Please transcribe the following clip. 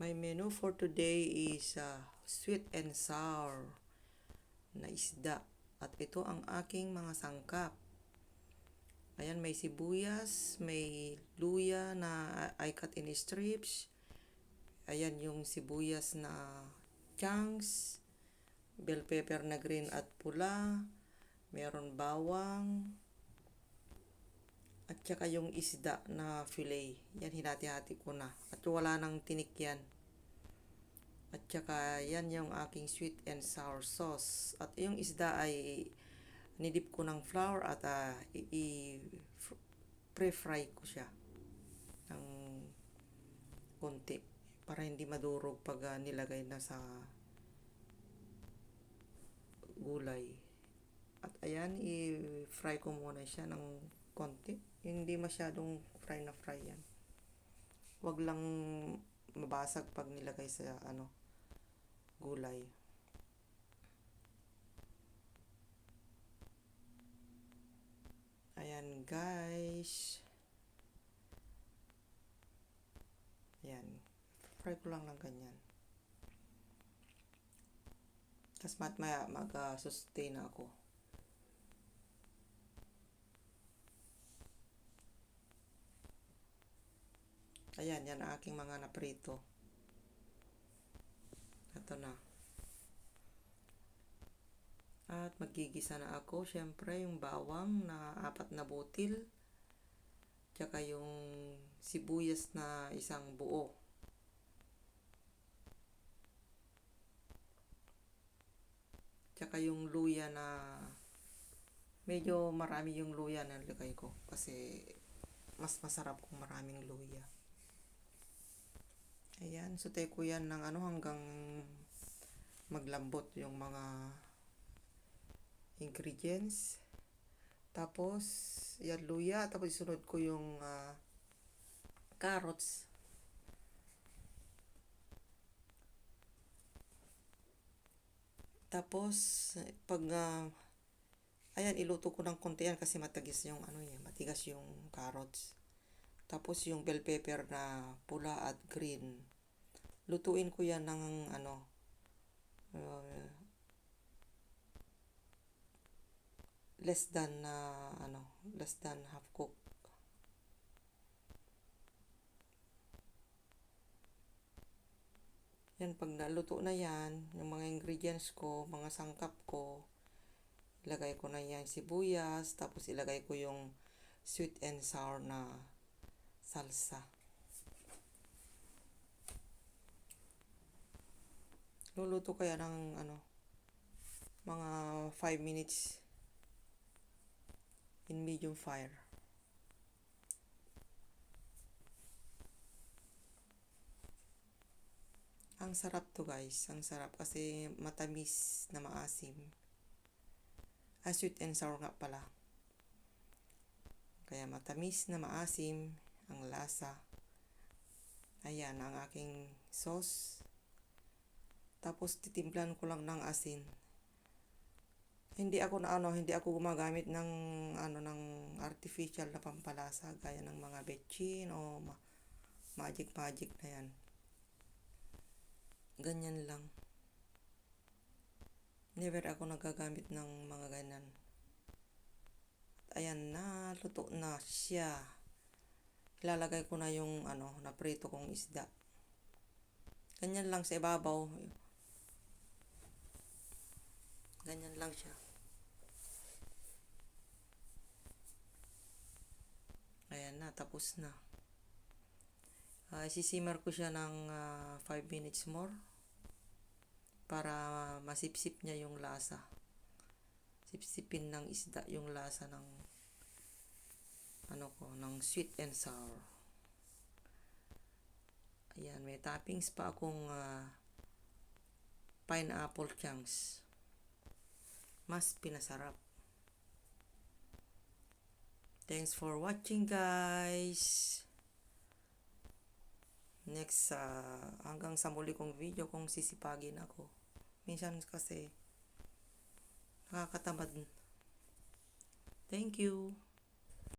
My menu for today is sweet and sour na isda. At ito ang aking mga sangkap. Ayan, may sibuyas, may luya na I cut in strips. Ayan yung sibuyas na chunks, bell pepper na green at pula, meron bawang, at saka yung isda na fillet. Yan, hinati-hati ko na. At wala nang tinik yan. At saka yan yung aking sweet and sour sauce. At yung isda ay nidip ko ng flour at pre-fry ko siya ng konti para hindi madurog pag nilagay na sa gulay. At ayan, i-fry ko muna siya ng konti. Hindi masyadong fry na fry yan. Wag lang mabasag pag nilagay sa gulay. Ayan guys. Ayan. Fry ko lang ng ganyan. Tapos maya mag-sustain ako. Ayan, yan ang aking mga naprito. Ito na. At magigisa na ako. Syempre, yung bawang na 4 na butil. Tsaka yung sibuyas na isang buo. Tsaka yung luya na medyo marami yung luya na nilagay ko. Kasi mas masarap kung maraming luya. Ayan, sutay ko yan ng hanggang maglambot yung mga ingredients. Tapos, yan luya. Tapos isunod ko yung carrots. Tapos, pag ayan, iluto ko ng konti yan kasi matigas yung matigas yung carrots. Tapos yung bell pepper na pula at green. Lutuin ko yan ng less than half cook. Yan, pag naluto na yan, yung mga ingredients ko, mga sangkap ko, ilagay ko na yan sibuyas, tapos ilagay ko yung sweet and sour na salsa. Luluto kaya ng mga 5 minutes in medium fire. Ang sarap to guys, ang sarap kasi matamis na maasim. Sweet and sour nga pala. Kaya matamis na maasim ang lasa. Ayan ang aking sauce. Tapos titimplan ko lang ng asin. Hindi ako gumagamit ng ng artificial na pampalasa gaya ng mga betchin o magic na yan. Ganyan lang. Never ako nagagamit ng mga ganyan. Ayan na, luto na siya. Ilalagay ko na yung naprito kong isda. Ganyan lang sa ibabaw. Ganyan lang siya. Ayan na, tapos na. Sisimmer ko siya ng 5 minutes more para masipsip niya yung lasa. Sipsipin ng isda yung lasa ng ng sweet and sour. Ayan, may toppings pa akong pineapple chunks. Mas pinasarap. Thanks for watching guys. Next, hanggang sa muli kong video kung sisipagin ako. Minsan kasi nakakatamad. Thank you.